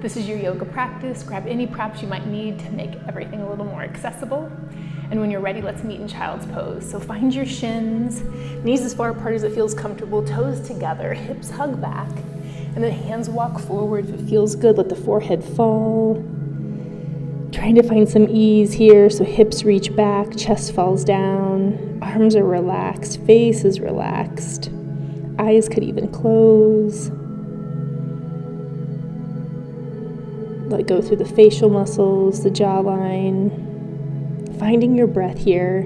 This is your yoga practice. Grab any props you might need to make everything a little more accessible. And when you're ready, let's meet in child's pose. So find your shins, knees as far apart as it feels comfortable, toes together, hips hug back, and then hands walk forward. If it feels good, let the forehead fall. Trying to find some ease here, so hips reach back, chest falls down, arms are relaxed, face is relaxed, eyes could even close. Let go through the facial muscles, the jawline. Finding your breath here.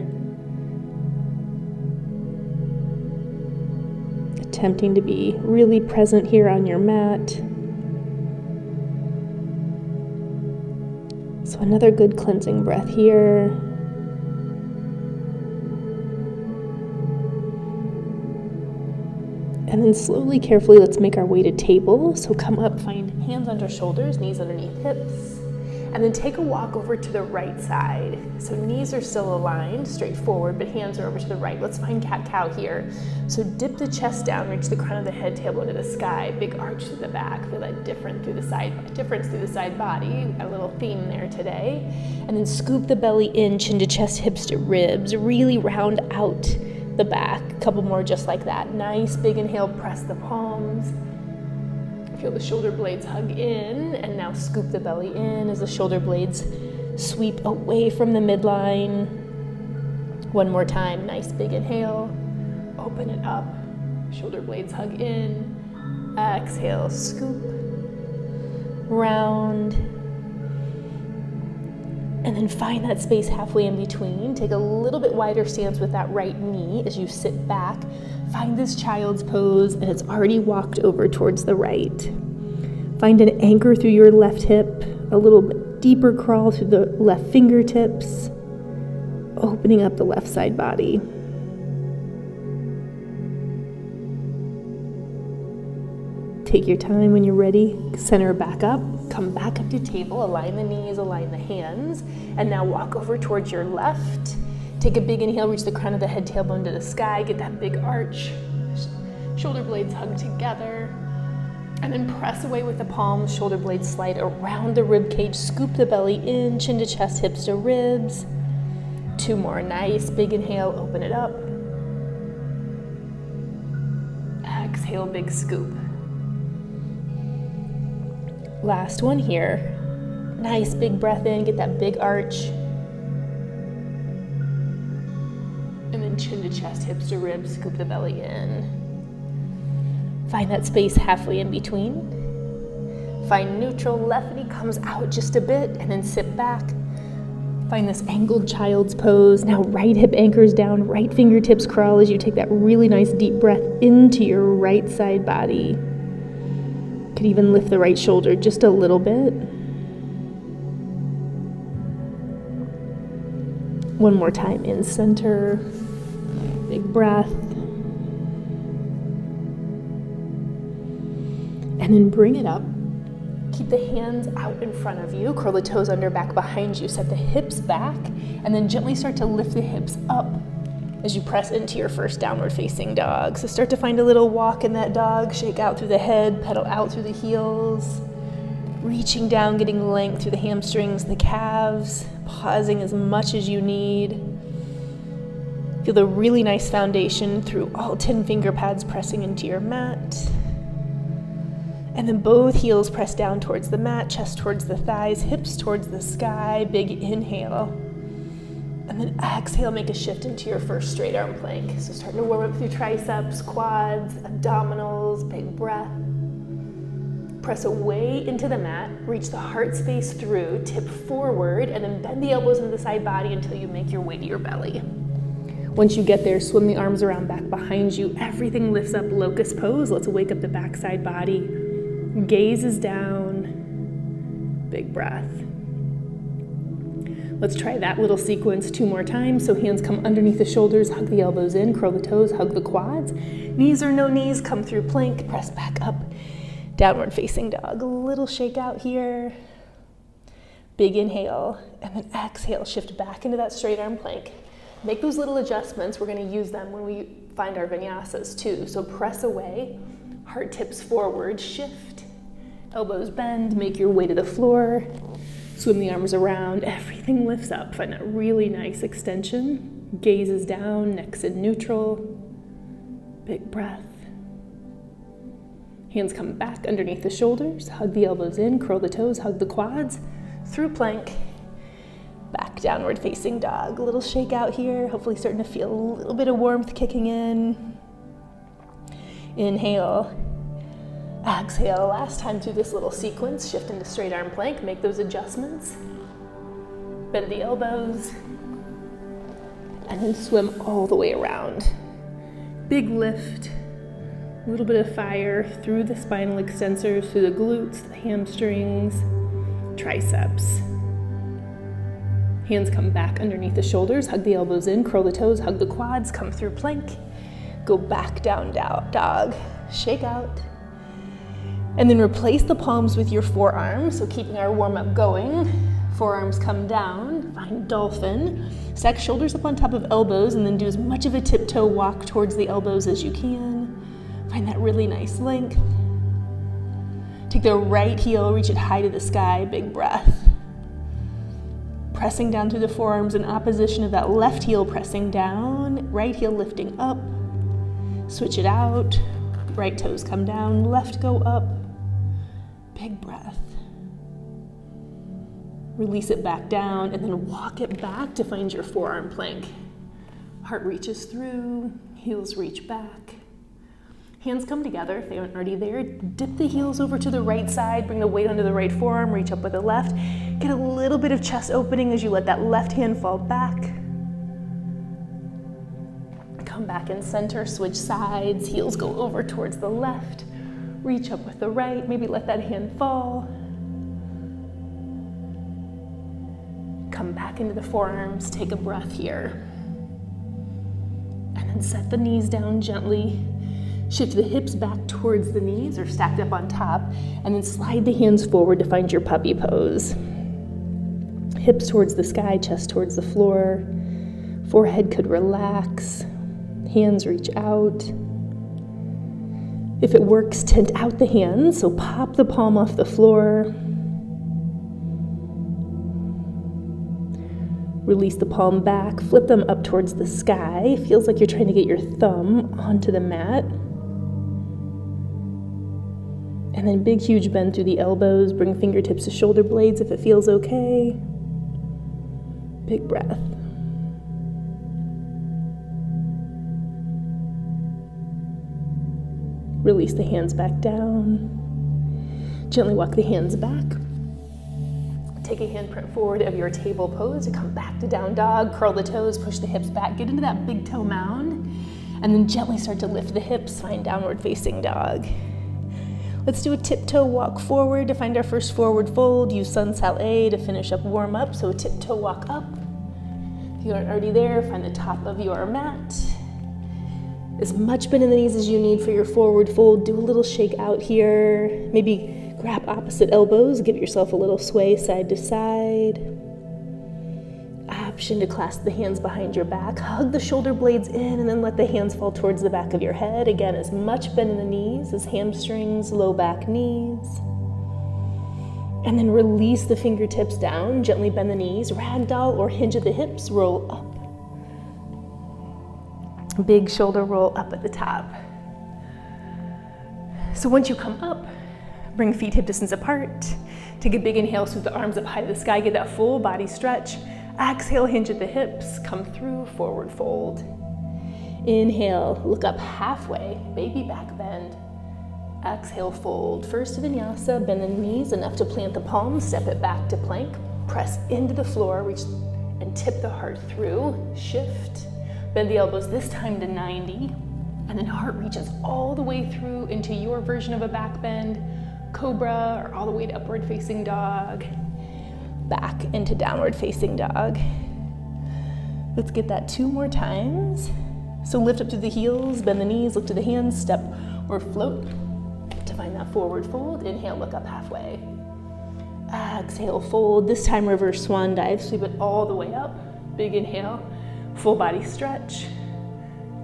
Attempting to be really present here on your mat. So another good cleansing breath here. And then slowly, carefully, let's make our way to table. So come up, find hands under shoulders, knees underneath hips. And then take a walk over to the right side. So knees are still aligned, straight forward, but hands are over to the right. Let's find cat-cow here. So dip the chest down, reach the crown of the head, tailbone to the sky, big arch to the back. Feel that difference through the side body. Got a little theme there today. And then scoop the belly in, chin to chest, hips to ribs. Really round out the back. A couple more just like that. Nice big inhale, press the palms. Feel the shoulder blades hug in, and now scoop the belly in as the shoulder blades sweep away from the midline. One more time, nice big inhale, open it up, shoulder blades hug in, exhale, scoop, round, and then find that space halfway in between. Take a little bit wider stance with that right knee as you sit back. Find this child's pose, and it's already walked over towards the right. Find an anchor through your left hip, a little bit deeper crawl through the left fingertips, opening up the left side body. Take your time when you're ready. Center back up, come back up to table, align the knees, align the hands, and now walk over towards your left. Take a big inhale, reach the crown of the head, tailbone to the sky, get that big arch. Shoulder blades hug together. And then press away with the palms, shoulder blades slide around the rib cage, scoop the belly in, chin to chest, hips to ribs. Two more, nice big inhale, open it up. Exhale, big scoop. Last one here. Nice big breath in, get that big arch. And then chin to chest, hips to ribs, scoop the belly in. Find that space halfway in between. Find neutral, left knee comes out just a bit, and then sit back. Find this angled child's pose. Now right hip anchors down, right fingertips crawl as you take that really nice deep breath into your right side body. Could even lift the right shoulder just a little bit. One more time in center. Big breath. And then bring it up. Keep the hands out in front of you. Curl the toes under, back behind you. Set the hips back, and then gently start to lift the hips up as you press into your first downward facing dog. So start to find a little walk in that dog. Shake out through the head, pedal out through the heels. Reaching down, getting length through the hamstrings, the calves. Pausing as much as you need. Feel the really nice foundation through all 10 finger pads pressing into your mat. And then both heels press down towards the mat, chest towards the thighs, hips towards the sky. Big inhale. And then exhale, make a shift into your first straight arm plank. So starting to warm up through triceps, quads, abdominals, big breath. Press away into the mat, reach the heart space through, tip forward, and then bend the elbows into the side body until you make your way to your belly. Once you get there, swim the arms around back behind you. Everything lifts up, locust pose. Let's wake up the backside body. Gaze is down, big breath. Let's try that little sequence 2 more times. So hands come underneath the shoulders, hug the elbows in, curl the toes, hug the quads. Knees or no knees, come through plank, press back up, downward facing dog. A little shake out here. Big inhale, and then exhale, shift back into that straight arm plank. Make those little adjustments. We're gonna use them when we find our vinyasas too. So press away, heart tips forward, shift, Elbows bend, make your way to the floor. Swim the arms around, everything lifts up. Find that really nice extension. Gaze is down, neck's in neutral. Big breath. Hands come back underneath the shoulders. Hug the elbows in, curl the toes, hug the quads. Through plank. Back downward facing dog. A little shake out here. Hopefully starting to feel a little bit of warmth kicking in. Inhale. Exhale. Last time through this little sequence. Shift into straight arm plank. Make those adjustments. Bend the elbows. And then swim all the way around. Big lift. A little bit of fire through the spinal extensors, through the glutes, the hamstrings, triceps. Hands come back underneath the shoulders, hug the elbows in, curl the toes, hug the quads, come through plank, go back down dog, shake out. And then replace the palms with your forearms, so keeping our warm-up going. Forearms come down, find dolphin. Stack shoulders up on top of elbows and then do as much of a tiptoe walk towards the elbows as you can. Find that really nice length. Take the right heel, reach it high to the sky, big breath. Pressing down through the forearms in opposition of that left heel pressing down, right heel lifting up. Switch it out, right toes come down, left go up, big breath. Release it back down and then walk it back to find your forearm plank. Heart reaches through, heels reach back. Hands come together if they aren't already there. Dip the heels over to the right side, bring the weight onto the right forearm, reach up with the left. Get a little bit of chest opening as you let that left hand fall back. Come back in center, switch sides, heels go over towards the left. Reach up with the right, maybe let that hand fall. Come back into the forearms, take a breath here. And then set the knees down gently. Shift the hips back towards the knees or stacked up on top, and then slide the hands forward to find your puppy pose. Hips towards the sky, chest towards the floor. Forehead could relax. Hands reach out. If it works, tent out the hands, so pop the palm off the floor. Release the palm back, flip them up towards the sky. Feels like you're trying to get your thumb onto the mat. And then big, huge bend through the elbows. Bring fingertips to shoulder blades if it feels okay. Big breath. Release the hands back down. Gently walk the hands back. Take a handprint forward of your table pose to come back to down dog. Curl the toes, push the hips back. Get into that big toe mound. And then gently start to lift the hips. Find downward facing dog. Let's do a tiptoe walk forward to find our first forward fold. Use sun salé to finish up warm up. So tiptoe walk up. If you aren't already there, find the top of your mat. As much bend in the knees as you need for your forward fold. Do a little shake out here. Maybe grab opposite elbows. Give yourself a little sway side to side. Option to clasp the hands behind your back. Hug the shoulder blades in and then let the hands fall towards the back of your head. Again, as much bend in the knees as hamstrings, low back, knees. And then release the fingertips down. Gently bend the knees. Ragdoll or hinge at the hips. Roll up. Big shoulder roll up at the top. So once you come up, bring feet hip distance apart. Take a big inhale, sweep the arms up high to the sky. Get that full body stretch. Exhale, hinge at the hips, come through, forward fold. Inhale, look up halfway, baby back bend. Exhale, fold. First to vinyasa, bend the knees enough to plant the palms, step it back to plank. Press into the floor, reach and tip the heart through. Shift, bend the elbows this time to 90. And then heart reaches all the way through into your version of a back bend, cobra, or all the way to upward facing dog. Back into downward facing dog. Let's get that 2 more times. So lift up to the heels, bend the knees, look to the hands, step or float to find that forward fold. Inhale, look up halfway. Exhale, fold. This time reverse swan dive, sweep it all the way up. Big inhale, full body stretch.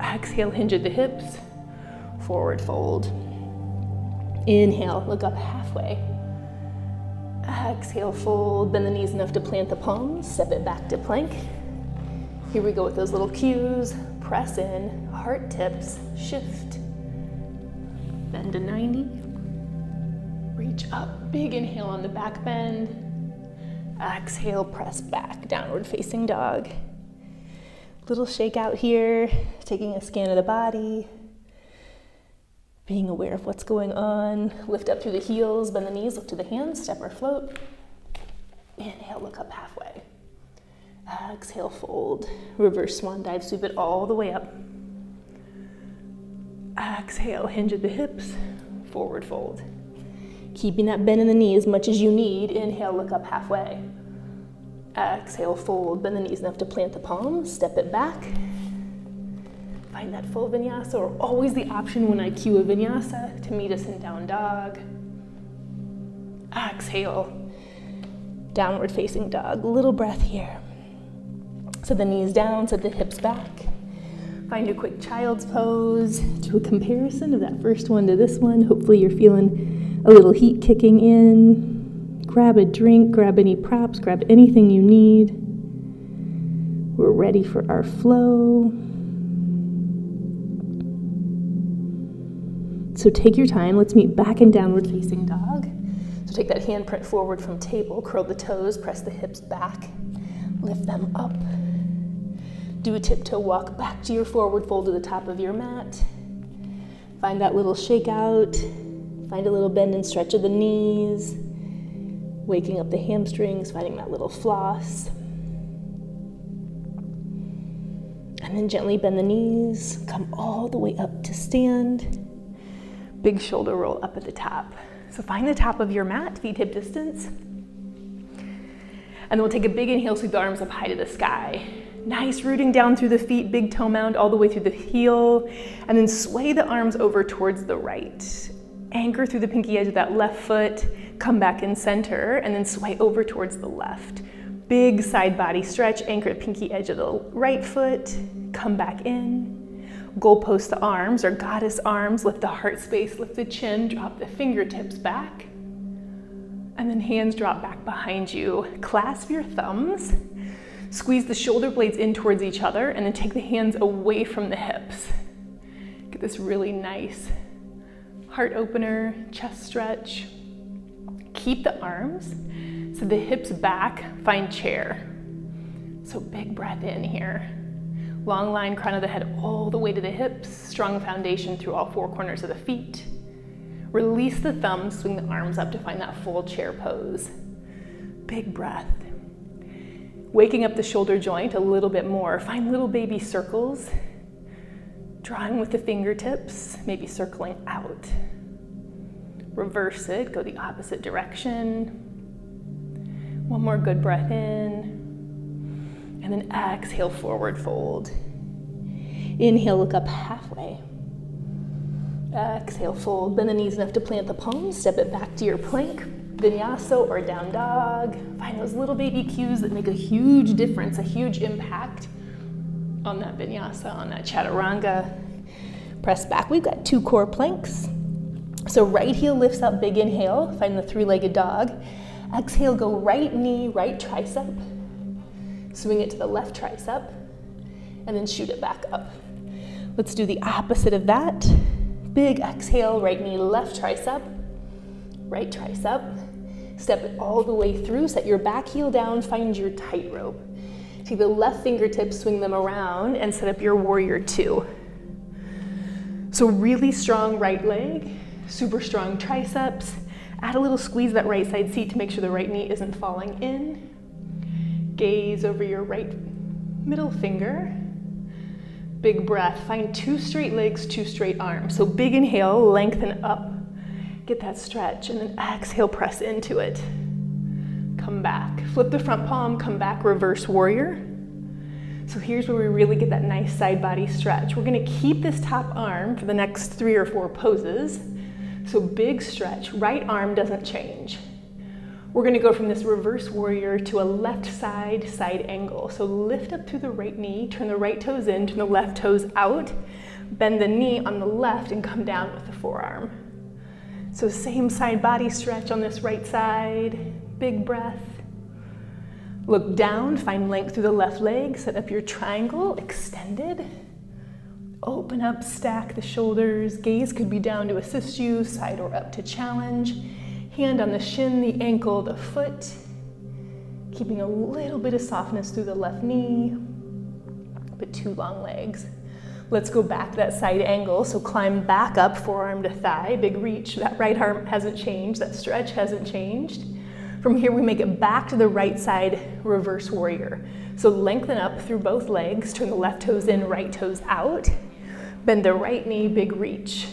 Exhale, hinge at the hips, forward fold. Inhale, look up halfway. Exhale, fold, bend the knees enough to plant the palms, step it back to plank. Here we go with those little cues. Press in, heart tips, shift. Bend to 90. Reach up, big inhale on the back bend. Exhale, press back, downward facing dog. Little shake out here, taking a scan of the body. Being aware of what's going on. Lift up through the heels, bend the knees, look to the hands, step or float. Inhale, look up halfway. Exhale, fold. Reverse swan dive, sweep it all the way up. Exhale, hinge at the hips, forward fold. Keeping that bend in the knee as much as you need. Inhale, look up halfway. Exhale, fold, bend the knees enough to plant the palms, step it back. Find that full vinyasa, or always the option when I cue a vinyasa to meet us in down dog. Exhale, downward facing dog. Little breath here. Set the knees down, set the hips back. Find a quick child's pose. Do a comparison of that first one to this one. Hopefully you're feeling a little heat kicking in. Grab a drink, grab any props, grab anything you need. We're ready for our flow. So take your time. Let's meet back in downward facing dog. So take that handprint forward from table, curl the toes, press the hips back, lift them up. Do a tiptoe walk back to your forward fold to the top of your mat. Find that little shake out. Find a little bend and stretch of the knees. Waking up the hamstrings, finding that little floss. And then gently bend the knees, come all the way up to stand. Big shoulder roll up at the top. So find the top of your mat, feet hip distance. And then we'll take a big inhale, sweep the arms up high to the sky. Nice rooting down through the feet, big toe mound all the way through the heel. And then sway the arms over towards the right. Anchor through the pinky edge of that left foot, come back in center, and then sway over towards the left. Big side body stretch, anchor the pinky edge of the right foot, come back in. Goalpost the arms or goddess arms, lift the heart space, lift the chin, drop the fingertips back. And then hands drop back behind you. Clasp your thumbs, squeeze the shoulder blades in towards each other, and then take the hands away from the hips. Get this really nice heart opener, chest stretch. Keep the arms, so the hips back, find chair. So big breath in here. Long line, crown of the head all the way to the hips. Strong foundation through all four corners of the feet. Release the thumbs, swing the arms up to find that full chair pose. Big breath. Waking up the shoulder joint a little bit more. Find little baby circles. Drawing with the fingertips, maybe circling out. Reverse it, go the opposite direction. One more good breath in. And then exhale, forward fold. Inhale, look up halfway. Exhale, fold. Bend the knees enough to plant the palms. Step it back to your plank, vinyasa or down dog. Find those little baby cues that make a huge difference, a huge impact on that vinyasa, on that chaturanga. Press back. We've got 2 core planks. So right heel lifts up, big inhale. Find the 3-legged dog. Exhale, go right knee, right tricep. Swing it to the left tricep, and then shoot it back up. Let's do the opposite of that. Big exhale, right knee, left tricep, right tricep. Step it all the way through, set your back heel down, find your tightrope. Take the left fingertips, swing them around, and set up your warrior 2. So really strong right leg, super strong triceps. Add a little squeeze that right side seat to make sure the right knee isn't falling in. Gaze over your right middle finger. Big breath. Find 2 straight legs, 2 straight arms. So big inhale, lengthen up. Get that stretch, and then exhale, press into it. Come back. Flip the front palm, come back, reverse warrior. So here's where we really get that nice side body stretch. We're gonna keep this top arm for the next 3 or 4 poses. So big stretch, right arm doesn't change. We're gonna go from this reverse warrior to a left side, side angle. So lift up through the right knee, turn the right toes in, turn the left toes out, bend the knee on the left and come down with the forearm. So same side body stretch on this right side. Big breath. Look down, find length through the left leg. Set up your triangle, extended. Open up, stack the shoulders. Gaze could be down to assist you, side or up to challenge. Hand on the shin, the ankle, the foot. Keeping a little bit of softness through the left knee, but 2 long legs. Let's go back to that side angle. So climb back up, forearm to thigh, big reach. That right arm hasn't changed, that stretch hasn't changed. From here, we make it back to the right side, reverse warrior. So lengthen up through both legs, turn the left toes in, right toes out. Bend the right knee, big reach.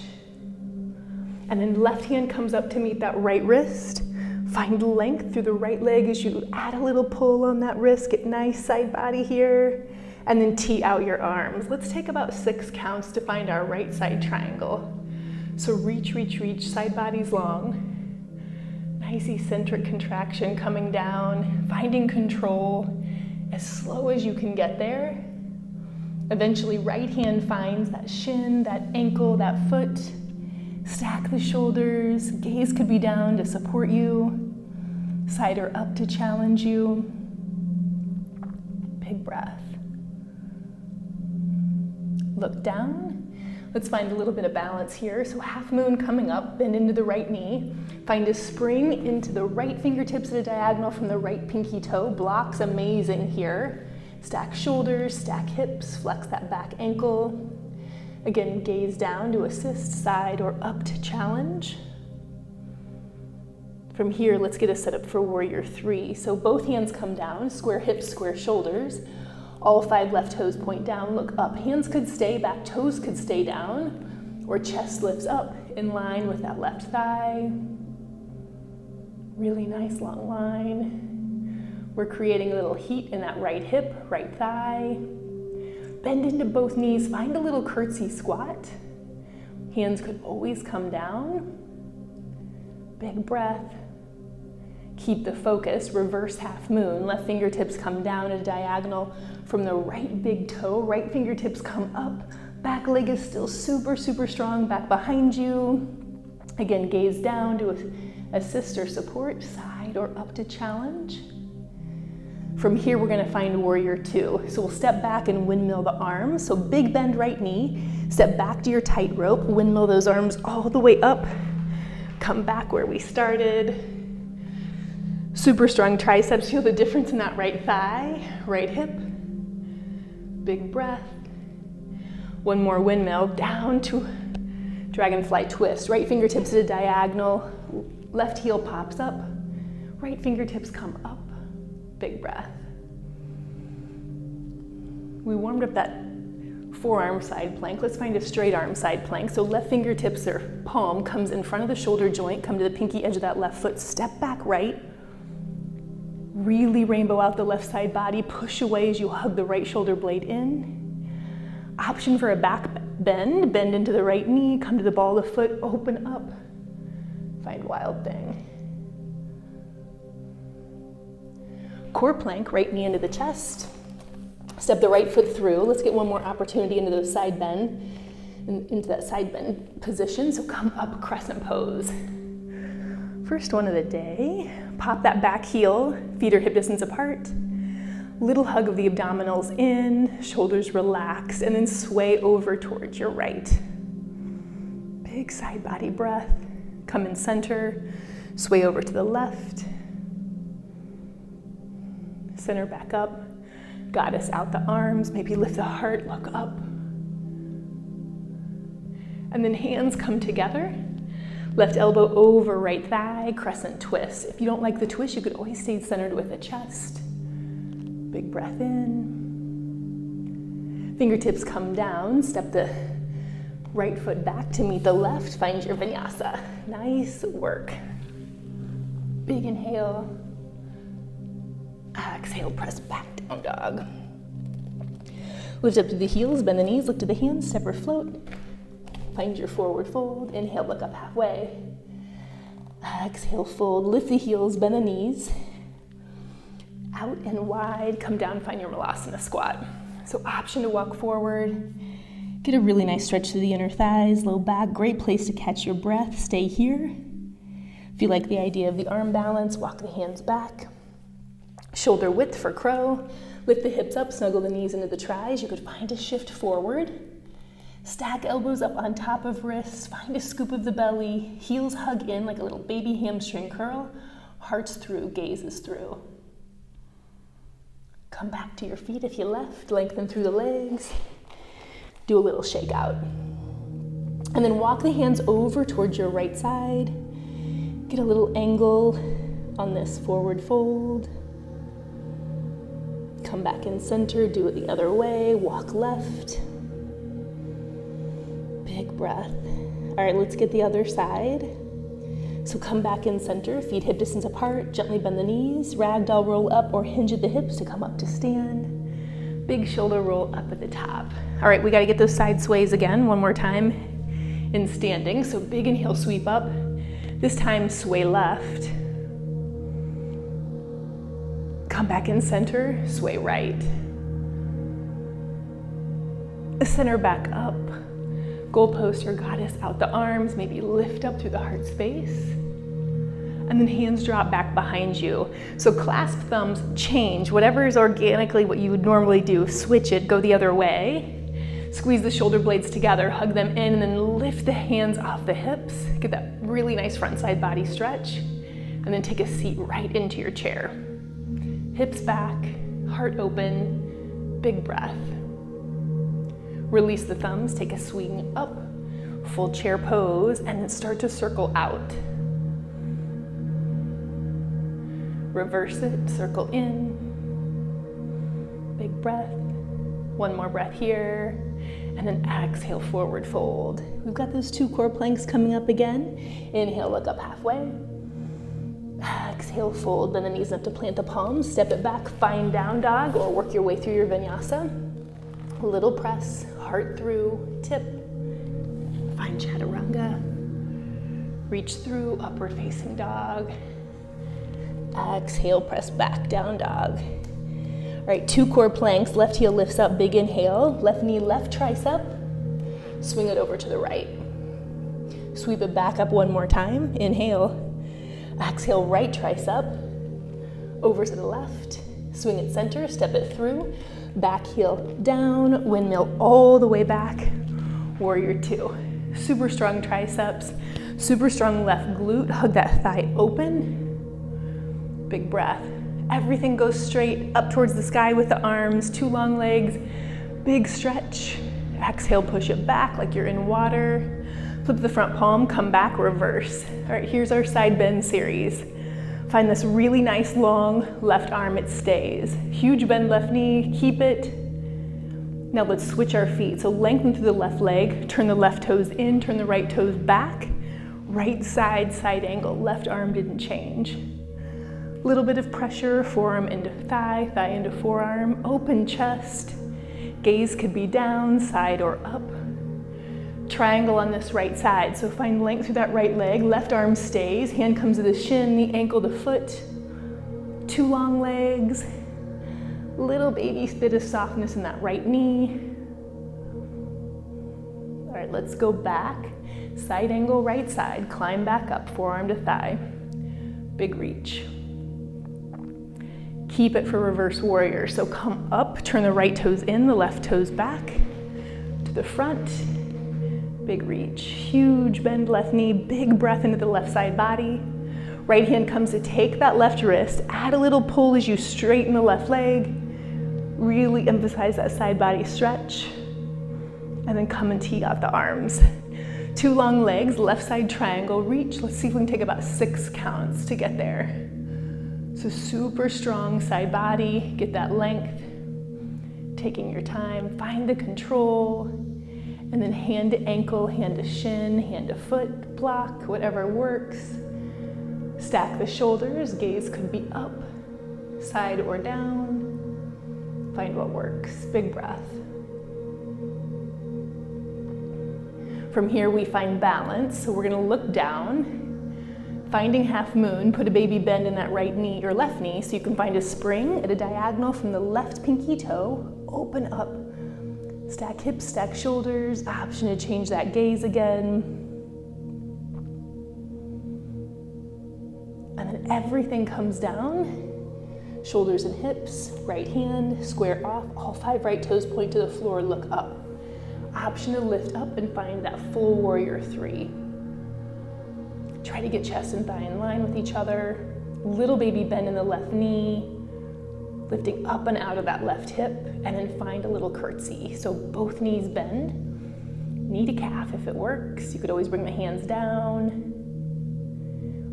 And then left hand comes up to meet that right wrist. Find length through the right leg as you add a little pull on that wrist. Get nice side body here. And then tee out your arms. Let's take about 6 counts to find our right side triangle. So reach, reach, reach, side body's long. Nice eccentric contraction coming down, finding control as slow as you can get there. Eventually, right hand finds that shin, that ankle, that foot. Stack the shoulders. Gaze could be down to support you. Side or up to challenge you. Big breath. Look down. Let's find a little bit of balance here. So half moon coming up, bend into the right knee. Find a spring into the right fingertips at a diagonal from the right pinky toe. Blocks amazing here. Stack shoulders, stack hips, flex that back ankle. Again, gaze down to assist, side or up to challenge. From here, let's get a setup for warrior 3. So both hands come down, square hips, square shoulders. All 5 left toes point down, look up. Hands could stay back, toes could stay down, or chest lifts up in line with that left thigh. Really nice long line. We're creating a little heat in that right hip, right thigh. Bend into both knees, find a little curtsy squat. Hands could always come down. Big breath. Keep the focus, reverse half moon. Left fingertips come down at a diagonal from the right big toe. Right fingertips come up. Back leg is still super, super strong. Back behind you. Again, gaze down to assist or support, side or up to challenge. From here, we're gonna find warrior 2. So we'll step back and windmill the arms. So big bend right knee, step back to your tightrope, windmill those arms all the way up. Come back where we started. Super strong triceps, feel the difference in that right thigh, right hip. Big breath. One more windmill, down to dragonfly twist. Right fingertips at a diagonal, left heel pops up, right fingertips come up. Big breath. We warmed up that forearm side plank. Let's find a straight arm side plank. So left fingertips or palm comes in front of the shoulder joint, come to the pinky edge of that left foot, step back right. Really rainbow out the left side body, push away as you hug the right shoulder blade in. Option for a back bend, bend into the right knee, come to the ball of the foot, open up. Find wild thing. Core plank, right knee into the chest. Step the right foot through. Let's get one more opportunity into those side bend, into that side bend position. So come up, crescent pose. First one of the day. Pop that back heel, feet are hip distance apart. Little hug of the abdominals in, shoulders relax, and then sway over towards your right. Big side body breath. Come in center, sway over to the left. Center back up, goddess out the arms, maybe lift the heart, look up. And then hands come together. Left elbow over right thigh, crescent twist. If you don't like the twist, you could always stay centered with the chest. Big breath in. Fingertips come down, step the right foot back to meet the left, find your vinyasa. Nice work. Big inhale. Exhale, press back down dog. Lift up to the heels, bend the knees, look to the hands, step or float. Find your forward fold. Inhale, look up halfway. Exhale, fold. Lift the heels, bend the knees. Out and wide. Come down, find your malasana squat. So option to walk forward. Get a really nice stretch to the inner thighs, low back. Great place to catch your breath. Stay here. If you like the idea of the arm balance, walk the hands back. Shoulder width for crow. Lift the hips up, snuggle the knees into the tries. You could find a shift forward. Stack elbows up on top of wrists. Find a scoop of the belly. Heels hug in like a little baby hamstring curl. Heart's through, gaze is through. Come back to your feet if you left. Lengthen through the legs. Do a little shake out. And then walk the hands over towards your right side. Get a little angle on this forward fold. Come back in center, do it the other way, walk left. Big breath. All right, let's get the other side. So come back in center, feet hip distance apart, gently bend the knees, ragdoll roll up or hinge at the hips to come up to stand. Big shoulder roll up at the top. All right, we gotta get those side sways again, one more time in standing. So big inhale, sweep up. This time, sway left. Come back in center, sway right. Center back up. Goalpost or goddess out the arms, maybe lift up through the heart space. And then hands drop back behind you. So clasp thumbs, change. Whatever is organically what you would normally do, switch it, go the other way. Squeeze the shoulder blades together, hug them in, and then lift the hands off the hips. Get that really nice front side body stretch. And then take a seat right into your chair. Hips back, heart open, big breath. Release the thumbs, take a swing up, full chair pose, and then start to circle out. Reverse it, circle in, big breath. One more breath here, and then exhale, forward fold. We've got those 2 core planks coming up again. Inhale, look up halfway. Exhale, fold, bend the knees enough to plant the palms, step it back, find down dog, or work your way through your vinyasa. Little press, heart through, tip, find chaturanga. Reach through, upward facing dog. Exhale, press back, down dog. All right, 2 core planks, left heel lifts up, big inhale, left knee, left tricep, swing it over to the right. Sweep it back up one more time, inhale. Exhale, right tricep, over to the left, swing it center, step it through, back heel down, windmill all the way back, warrior 2. Super strong triceps, super strong left glute, hug that thigh open, big breath. Everything goes straight up towards the sky with the arms, 2 long legs, big stretch. Exhale, push it back like you're in water. Flip the front palm, come back, reverse. All right, here's our side bend series. Find this really nice long left arm, it stays. Huge bend left knee, keep it. Now let's switch our feet. So lengthen through the left leg, turn the left toes in, turn the right toes back. Right side, side angle, left arm didn't change. Little bit of pressure, forearm into thigh, thigh into forearm, open chest. Gaze could be down, side or up. Triangle on this right side, so find length through that right leg, left arm stays, hand comes to the shin, the ankle, the foot. 2 long legs, little baby bit of softness in that right knee. All right, let's go back. Side angle, right side, climb back up, forearm to thigh. Big reach. Keep it for reverse warrior, so come up, turn the right toes in, the left toes back, to the front. Big reach, huge bend left knee, big breath into the left side body. Right hand comes to take that left wrist, add a little pull as you straighten the left leg. Really emphasize that side body stretch. And then come and tee out the arms. 2 long legs, left side triangle, reach. Let's see if we can take about 6 counts to get there. So super strong side body, get that length. Taking your time, find the control. And then hand to ankle, hand to shin, hand to foot, block, whatever works. Stack the shoulders, gaze could be up, side or down. Find what works, big breath. From here we find balance, so we're gonna look down, finding half moon, put a baby bend in that right knee or left knee so you can find a spring at a diagonal from the left pinky toe, open up. Stack hips, stack shoulders, option to change that gaze again. then everything comes down. Shoulders and hips, right hand, square off, all 5 right toes point to the floor, look up. Option to lift up and find that full warrior 3. Try to get chest and thigh in line with each other. Little baby bend in the left knee, lifting up and out of that left hip, and then find a little curtsy. So both knees bend, knee to calf if it works. You could always bring the hands down.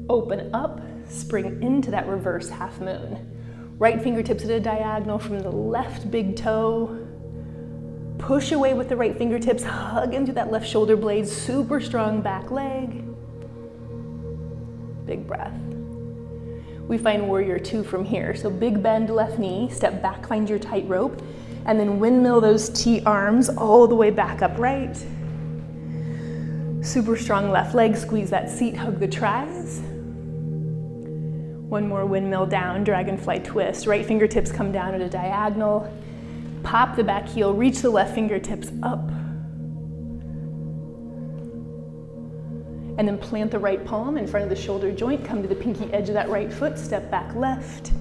Open up, spring into that reverse half moon. Right fingertips at a diagonal from the left big toe. Push away with the right fingertips, hug into that left shoulder blade, super strong back leg. Big breath. We find warrior 2 from here. So big bend left knee, step back, find your tightrope, and then windmill those T arms all the way back upright. Super strong left leg, squeeze that seat, hug the tries. One more windmill down, dragonfly twist. Right fingertips come down at a diagonal. Pop the back heel, reach the left fingertips up. And then plant the right palm in front of the shoulder joint, come to the pinky edge of that right foot, step back left.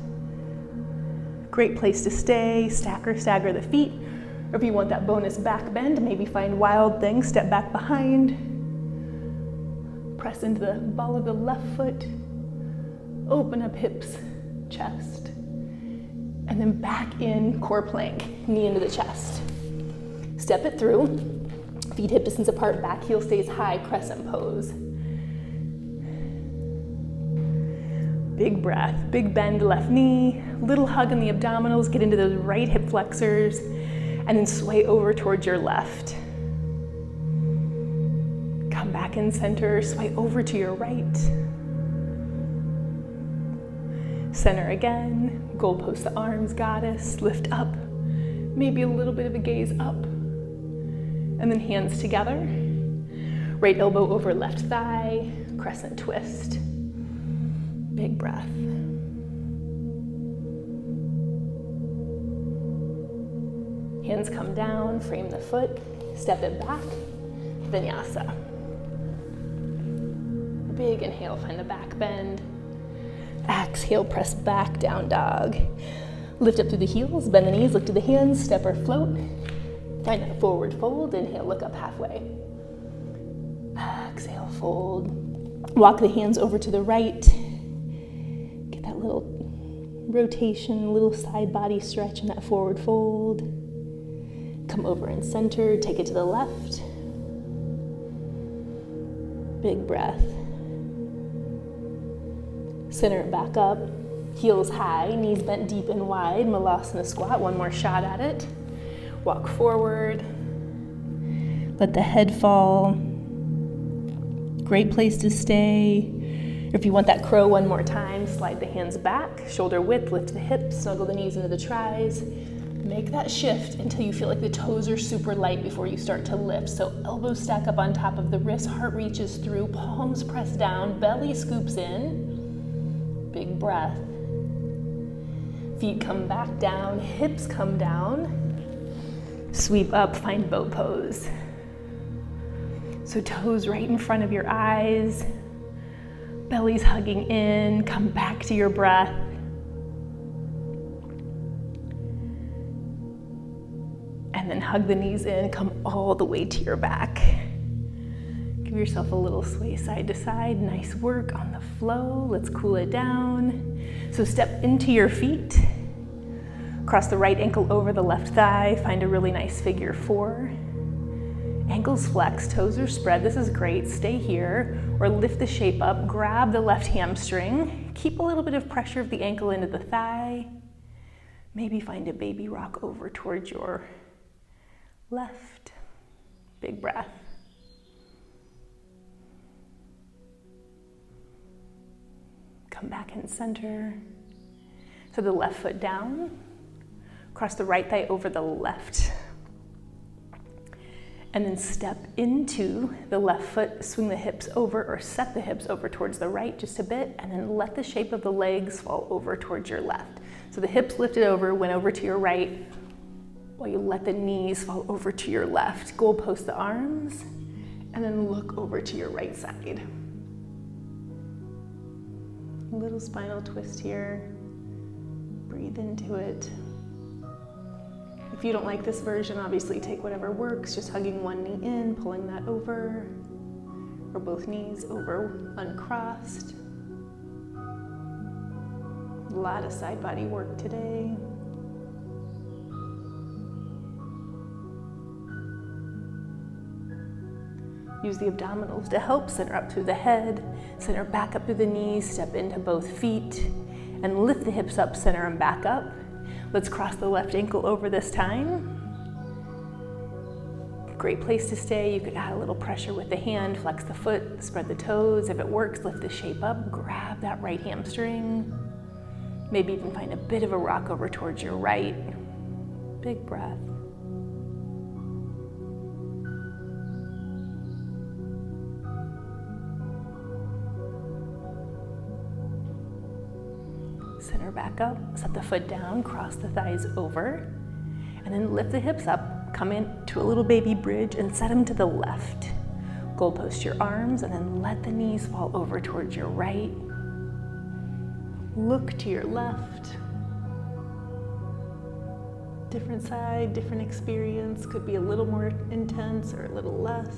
Great place to stay, stack or stagger the feet. Or if you want that bonus back bend, maybe find wild thing, step back behind. Press into the ball of the left foot. Open up hips, chest. And then back in core plank, knee into the chest. Step it through, feet hip distance apart, back heel stays high, crescent pose. Big breath, big bend left knee, little hug in the abdominals, get into those right hip flexors, and then sway over towards your left. Come back in center, sway over to your right. Center again, goalpost the arms, goddess, lift up, maybe a little bit of a gaze up, and then hands together, right elbow over left thigh, crescent twist, big breath. Hands come down, frame the foot, step it back, vinyasa. Big inhale, find the back bend. Exhale, press back, down dog. Lift up through the heels, bend the knees, look to the hands, step or float. Find that forward fold, inhale, look up halfway. Exhale, fold. Walk the hands over to the right. Get that little rotation, little side body stretch in that forward fold. Come over and center, take it to the left. Big breath. Center it back up, heels high, knees bent deep and wide, Malasana squat, one more shot at it. Walk forward, let the head fall. Great place to stay. If you want that crow one more time, slide the hands back, shoulder width, lift the hips, snuggle the knees into the tries. Make that shift until you feel like the toes are super light before you start to lift. So elbows stack up on top of the wrist, heart reaches through, palms press down, belly scoops in. Big breath. Feet come back down, hips come down. Sweep up, find boat pose. So toes right in front of your eyes. Belly's hugging in, come back to your breath. And then hug the knees in, come all the way to your back. Give yourself a little sway side to side. Nice work on the flow. Let's cool it down. So step into your feet. Cross the right ankle over the left thigh. Find a really nice figure 4. Ankles flex, toes are spread. This is great. Stay here or lift the shape up. Grab the left hamstring. Keep a little bit of pressure of the ankle into the thigh. Maybe find a baby rock over towards your left. Big breath. Come back in center. So the left foot down. Cross the right thigh over the left. And then step into the left foot, swing the hips over or set the hips over towards the right just a bit, and then let the shape of the legs fall over towards your left. So the hips lifted over, went over to your right, while you let the knees fall over to your left. Goalpost the arms, and then look over to your right side. Little spinal twist here. Breathe into it. If you don't like this version, obviously take whatever works, just hugging one knee in, pulling that over, or both knees over, uncrossed. A lot of side body work today. Use the abdominals to help center up through the head, center back up through the knees, step into both feet, and lift the hips up, center them back up. Let's cross the left ankle over this time. Great place to stay. You could add a little pressure with the hand, flex the foot, spread the toes. If it works, lift the shape up, grab that right hamstring. Maybe even find a bit of a rock over towards your right. Big breath. Center back up, set the foot down, cross the thighs over, and then lift the hips up, come into a little baby bridge and set them to the left. Goalpost your arms and then let the knees fall over towards your right. Look to your left. Different side, different experience, could be a little more intense or a little less.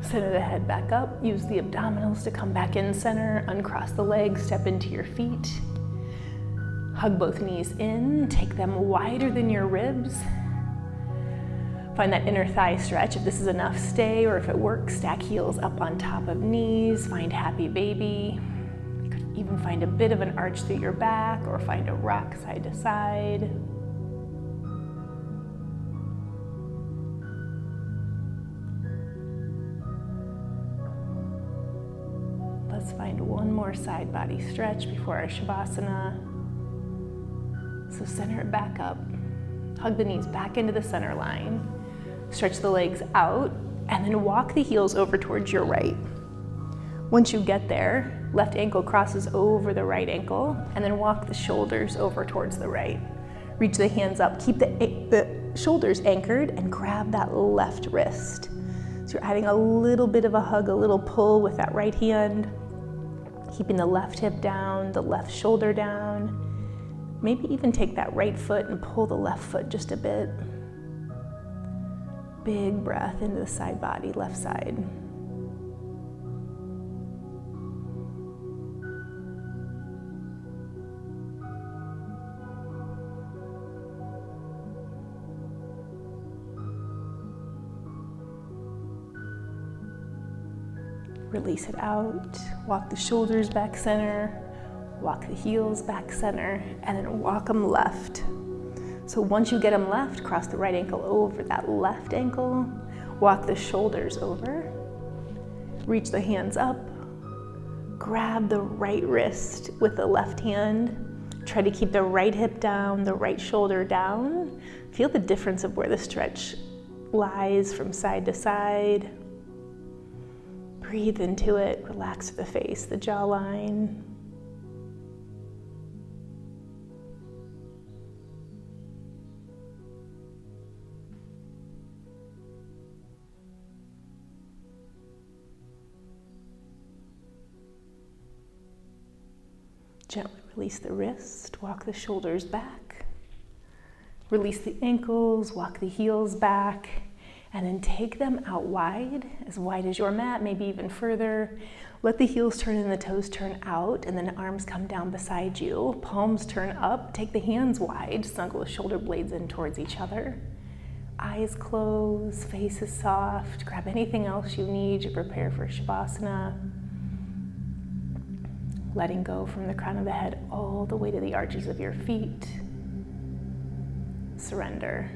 Center the head back up, use the abdominals to come back in center, uncross the legs, step into your feet. Hug both knees in, take them wider than your ribs. Find that inner thigh stretch. If this is enough, stay, or if it works, stack heels up on top of knees, find happy baby. You could even find a bit of an arch through your back or find a rock side to side. Let's find one more side body stretch before our Shavasana. So center it back up. Hug the knees back into the center line. Stretch the legs out and then walk the heels over towards your right. Once you get there, left ankle crosses over the right ankle and then walk the shoulders over towards the right. Reach the hands up, keep the shoulders anchored and grab that left wrist. So you're adding a little bit of a hug, a little pull with that right hand. Keeping the left hip down, the left shoulder down. Maybe even take that right foot and pull the left foot just a bit. Big breath into the side body, left side. Release it out, walk the shoulders back center, walk the heels back center, and then walk them left. So once you get them left, cross the right ankle over that left ankle, walk the shoulders over, reach the hands up, grab the right wrist with the left hand, try to keep the right hip down, the right shoulder down. Feel the difference of where the stretch lies from side to side. Breathe into it, relax the face, the jawline. Gently release the wrist, walk the shoulders back. Release the ankles, walk the heels back. And then take them out wide as your mat, maybe even further. Let the heels turn and the toes turn out, and then arms come down beside you. Palms turn up, take the hands wide, snuggle the shoulder blades in towards each other. Eyes closed, face is soft. Grab anything else you need to prepare for Shavasana. Letting go from the crown of the head all the way to the arches of your feet. Surrender.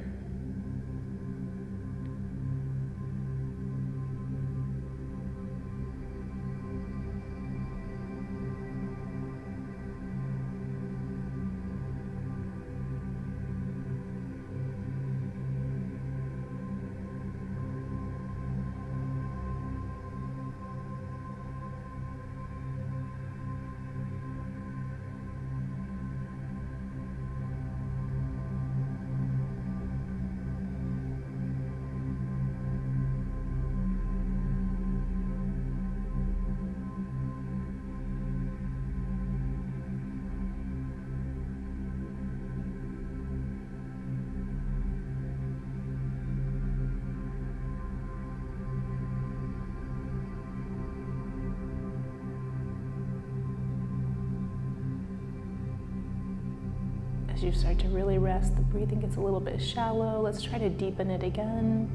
As you start to really rest, the breathing gets a little bit shallow. Let's try to deepen it again.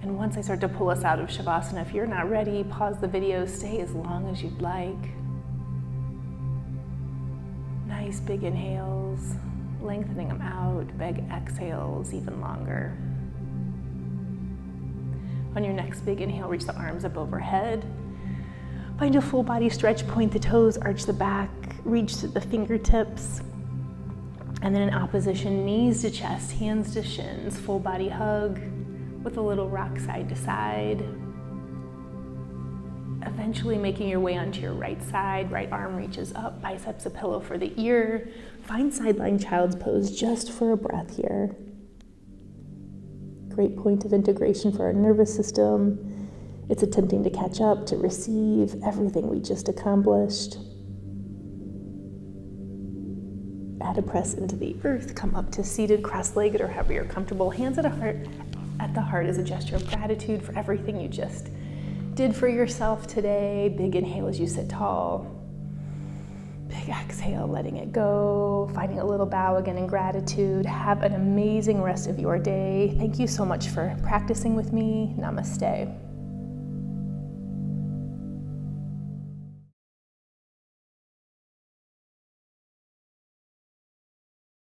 And once I start to pull us out of Shavasana, if you're not ready, pause the video, stay as long as you'd like. Nice big inhales, lengthening them out, big exhales, even longer. On your next big inhale, reach the arms up overhead. Find a full body stretch, point the toes, arch the back, reach to the fingertips. And then in opposition, knees to chest, hands to shins, full body hug with a little rock side to side. Eventually making your way onto your right side, right arm reaches up, biceps a pillow for the ear. Find sideline child's pose just for a breath here. Great point of integration for our nervous system. It's attempting to catch up, to receive everything we just accomplished. Add a press into the earth, come up to seated, cross-legged, or however you're comfortable. Hands at the heart as a gesture of gratitude for everything you just did for yourself today. Big inhale as you sit tall. Big exhale, letting it go. Finding a little bow again in gratitude. Have an amazing rest of your day. Thank you so much for practicing with me. Namaste.